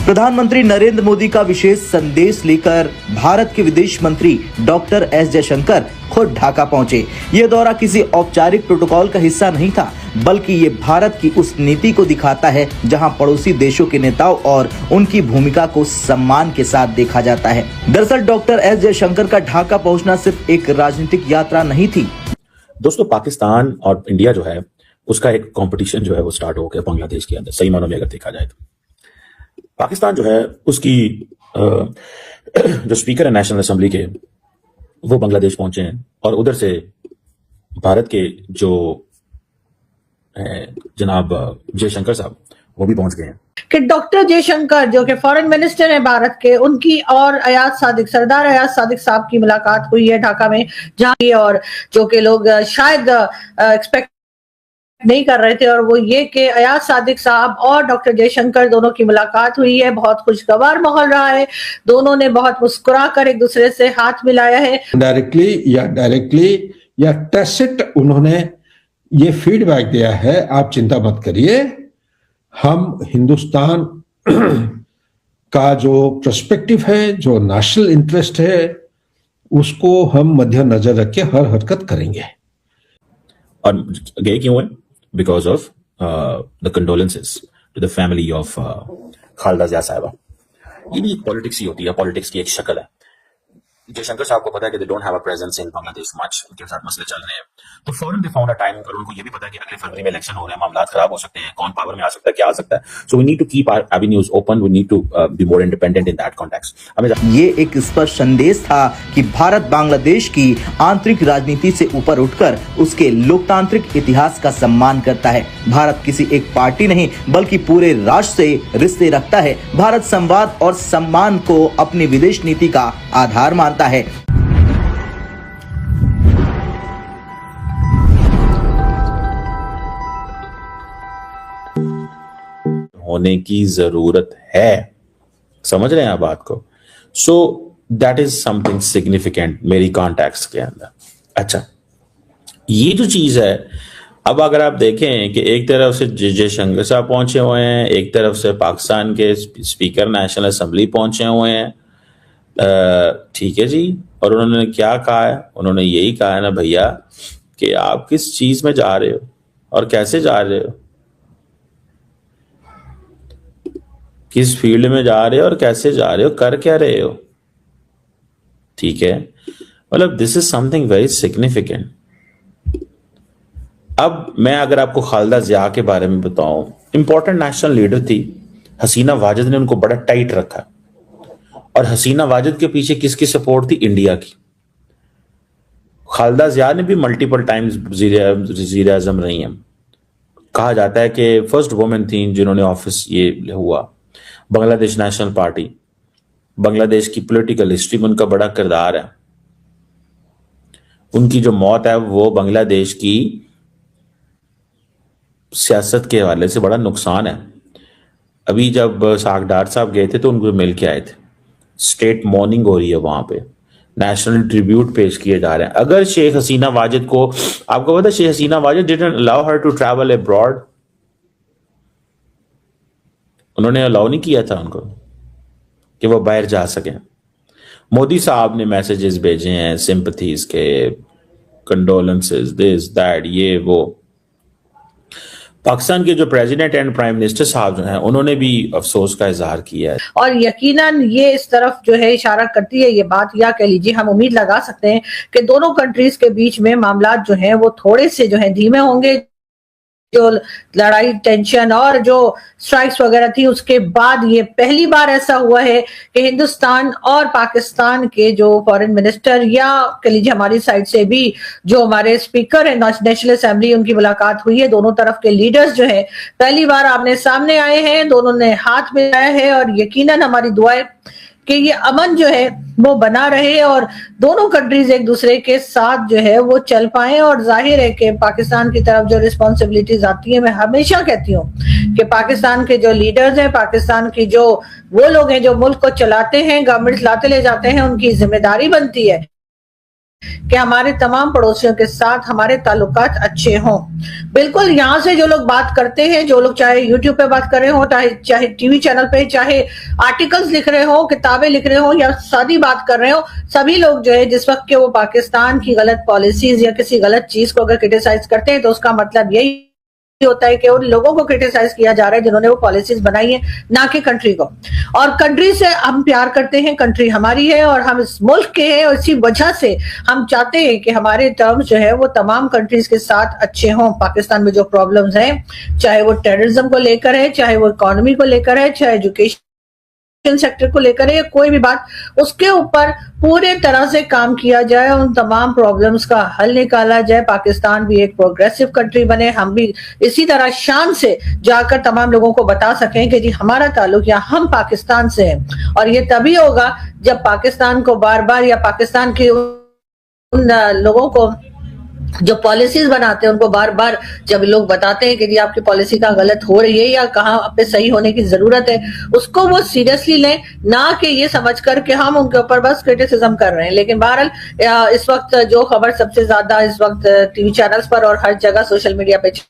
प्रधानमंत्री नरेंद्र मोदी का विशेष संदेश लेकर भारत के विदेश मंत्री डॉक्टर एस जयशंकर खुद ढाका पहुंचे। ये दौरा किसी औपचारिक प्रोटोकॉल का हिस्सा नहीं था, बल्कि ये भारत की उस नीति को दिखाता है जहां पड़ोसी देशों के नेताओं और उनकी भूमिका को सम्मान के साथ देखा जाता है। दरअसल डॉक्टर एस जयशंकर का ढाका पहुंचना सिर्फ एक राजनीतिक यात्रा नहीं थी। दोस्तों, पाकिस्तान और इंडिया जो है उसका एक कंपटीशन जो है वो स्टार्ट हो गया बांग्लादेश के अंदर। सही मानों में अगर देखा जाए तो पाकिस्तान जो है उसकी जो स्पीकर है नेशनल असेंबली के, वो बांग्लादेश पहुंचे हैं और उधर से भारत के जो जनाब जयशंकर साहब वो भी पहुंच गए हैं कि डॉक्टर जयशंकर जो कि फॉरेन मिनिस्टर हैं भारत के, उनकी और सरदार अयाज सादिक साहब की मुलाकात हुई है ढाका में, जहां और जो कि लोग शायद एक्सपेक्ट नहीं कर रहे थे, और वो ये कि अयाज सादिक साहब और डॉक्टर जयशंकर दोनों की मुलाकात हुई है। बहुत खुशगवार माहौल रहा है, दोनों ने बहुत मुस्कुरा कर एक दूसरे से हाथ मिलाया है। डायरेक्टली या टैसिट उन्होंने ये फीडबैक दिया है, आप चिंता मत करिए, हम हिंदुस्तान का जो पर्सपेक्टिव है, जो नेशनल इंटरेस्ट है, उसको हम मध्य नजर रख के हर हरकत करेंगे। और गए क्यों है? Because of the condolences to the family of Khaleda Zia साहिबा। ये भी पॉलिटिक्स ही होती है, पॉलिटिक्स की एक शक्ल है। जयशंकर साहब को पता है कि they don't have a presence in Bangladesh much, उनके साथ मसले चल रहे हैं, तो फौरन दे फाउंड अ टाइम, और उनको ये भी पता है कि अगले फरवरी में इलेक्शन हो रहे हैं, मामला खराब हो सकते हैं, कौन पावर में आ सकता है, क्या आ सकता है। So we need to keep our avenues open, we need to be more independent in that context. ये एक स्पष्ट संदेश था कि भारत बांग्लादेश की आंतरिक राजनीति से ऊपर उठकर उसके लोकतांत्रिक इतिहास का सम्मान करता है। भारत किसी एक पार्टी नहीं बल्कि पूरे राष्ट्र से रिश्ते रखता है। भारत संवाद और सम्मान को अपनी विदेश नीति का आधार मानता है। होने की जरूरत है, समझ रहे हैं आप बात को? So that is something significant मेरी कॉन्टेक्स्ट के अंदर। अच्छा, ये जो चीज है, अब अगर आप देखें कि एक तरफ से जयशंकर साहब पहुंचे हुए हैं, एक तरफ से पाकिस्तान के स्पीकर नेशनल असेंबली पहुंचे हुए हैं, ठीक है जी, और उन्होंने क्या कहा है? उन्होंने यही कहा है ना भैया कि आप किस चीज में जा रहे हो और कैसे जा रहे हो, किस फील्ड में जा रहे हो और कैसे जा रहे हो, कर क्या रहे हो, ठीक है? मतलब this is something very significant. अब मैं अगर आपको खालदा जिया के बारे में बताऊं, इंपॉर्टेंट नेशनल लीडर थी, हसीना वाजिद ने उनको बड़ा टाइट रखा, और हसीना वाजिद के पीछे किसकी सपोर्ट थी? इंडिया की। खालदा जिया ने भी मल्टीपल टाइम्स वजीर आजम रही हैं, कहा जाता है कि फर्स्ट वुमेन थी जिन्होंने ऑफिस ये हुआ। बांग्लादेश नेशनल पार्टी, बांग्लादेश की पॉलिटिकल हिस्ट्री में उनका बड़ा किरदार है। उनकी जो मौत है वो बांग्लादेश की सियासत के हवाले से बड़ा नुकसान है। अभी जब सागडार साहब गए थे तो उनको मिल के आए थे, स्टेट मॉर्निंग हो रही है वहां पे, नेशनल ट्रिब्यूट पेश किए जा रहे हैं। अगर शेख हसीना वाजिद को, आपको पता है Sheikh Hasina Wajed didn't allow her to travel abroad, उन्होंने अलाउ नहीं किया था उनको कि वो बाहर जा सके। मोदी साहब ने मैसेजेस भेजे हैं सिंपथीज के, कंडोलेंसेस, दिस दैट, ये वो। पाकिस्तान के जो प्रेसिडेंट एंड प्राइम मिनिस्टर साहब जो हैं उन्होंने भी अफसोस का इजहार किया है, और यकीनन ये इस तरफ जो है इशारा करती है ये बात, या कह लीजिए हम उम्मीद लगा सकते हैं कि दोनों कंट्रीज के बीच में मामला जो है वो थोड़े से जो है धीमे होंगे। जो लड़ाई, टेंशन और जो स्ट्राइक्स वगैरह थी, उसके बाद ये पहली बार ऐसा हुआ है कि हिंदुस्तान और पाकिस्तान के जो फॉरेन मिनिस्टर, या कह लीजिए हमारी साइड से भी जो हमारे स्पीकर है नेशनल असेंबली, उनकी मुलाकात हुई है। दोनों तरफ के लीडर्स जो है पहली बार आमने सामने आए हैं, दोनों ने हाथ मिलाया है, और यकीनन हमारी दुआ है कि ये अमन जो है वो बना रहे और दोनों कंट्रीज एक दूसरे के साथ जो है वो चल पाए। और जाहिर है कि पाकिस्तान की तरफ जो रिस्पॉन्सिबिलिटीज आती है, मैं हमेशा कहती हूँ कि पाकिस्तान के जो लीडर्स हैं, पाकिस्तान की जो वो लोग हैं जो मुल्क को चलाते हैं, गवर्नमेंट लाते ले जाते हैं, उनकी जिम्मेदारी बनती है कि हमारे तमाम पड़ोसियों के साथ हमारे ताल्लुकात अच्छे हों। बिल्कुल यहाँ से जो लोग बात करते हैं, जो लोग चाहे यूट्यूब पे बात कर रहे हो, चाहे टीवी चैनल पे, चाहे आर्टिकल्स लिख रहे हो, किताबें लिख रहे हो या सादी बात कर रहे हो, सभी लोग जो है जिस वक्त के वो पाकिस्तान की गलत पॉलिसीज या किसी गलत चीज को अगर क्रिटिसाइज करते हैं तो उसका मतलब यही होता है कि उन लोगों को क्रिटिसाइज किया जा रहा है जिन्होंने वो पॉलिसीज बनाई है, ना कि कंट्री को। और कंट्री से हम प्यार करते हैं, कंट्री हमारी है और हम इस मुल्क के हैं, और इसी वजह से हम चाहते हैं कि हमारे टर्म्स जो है वो तमाम कंट्रीज के साथ अच्छे हों। पाकिस्तान में जो प्रॉब्लम्स हैं, चाहे वो टेररिज्म को लेकर है, चाहे वो इकोनॉमी को लेकर है, चाहे एजुकेशन सेक्टर को लेकर है, या कोई भी बात, उसके ऊपर पूरे तरह से काम किया जाए, उन तमाम प्रॉब्लम्स का हल निकाला जाए, पाकिस्तान भी एक प्रोग्रेसिव कंट्री बने, हम भी इसी तरह शान से जाकर तमाम लोगों को बता सकें कि जी हमारा ताल्लुक या हम पाकिस्तान से हैं। और ये तभी होगा जब पाकिस्तान को बार बार, या पाकिस्तान के उन लोगों को जो पॉलिसीज बनाते हैं उनको बार बार जब लोग बताते हैं कि जी आपकी पॉलिसी का गलत हो रही है या कहाँ पे सही होने की जरूरत है, उसको वो सीरियसली लें, ना कि ये समझकर कि हम उनके ऊपर बस क्रिटिसिज्म कर रहे हैं। लेकिन बहरहाल इस वक्त जो खबर सबसे ज्यादा इस वक्त टीवी चैनल्स पर और हर जगह सोशल मीडिया पे चल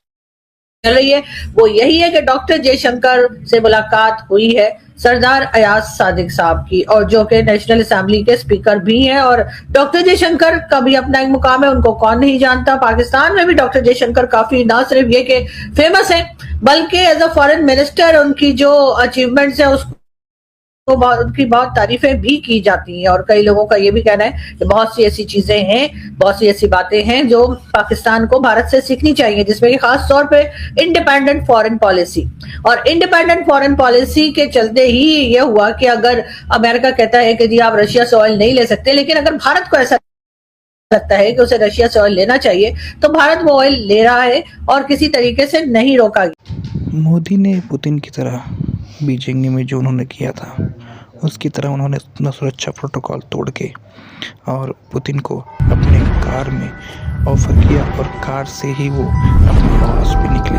रही है वो यही है कि डॉक्टर जयशंकर से मुलाकात हुई है सरदार अयाज सादिक साहब की, और जो कि नेशनल असेंबली के स्पीकर भी हैं। और डॉक्टर जयशंकर का भी अपना एक मुकाम है, उनको कौन नहीं जानता। पाकिस्तान में भी डॉक्टर जयशंकर काफी ना सिर्फ ये कि फेमस है, बल्कि एज अ फॉरेन मिनिस्टर उनकी जो अचीवमेंट्स है उसको उनकी बहुत तारीफें भी की जाती हैं। और कई लोगों का ये भी कहना है कि बहुत सी ऐसी चीजें हैं, बहुत सी ऐसी बातें हैं जो पाकिस्तान को भारत से सीखनी चाहिए, जिसमें कि खास तौर पे इंडिपेंडेंट फॉरेन पॉलिसी। और इंडिपेंडेंट फॉरेन पॉलिसी के चलते ही ये हुआ कि अगर अमेरिका कहता है कि जी आप रशिया से ऑयल नहीं ले सकते, लेकिन अगर भारत को ऐसा लगता है कि उसे रशिया से ऑयल लेना चाहिए तो भारत वो ऑयल ले रहा है और किसी तरीके से नहीं रोका गया। मोदी ने पुतिन की तरह बीजिंग में जो उन्होंने किया था उसकी तरह उन्होंने अपना सुरक्षा प्रोटोकॉल तोड़ के और पुतिन को अपने कार में ऑफर किया और कार से ही वो अपने ऑफिस पे निकले।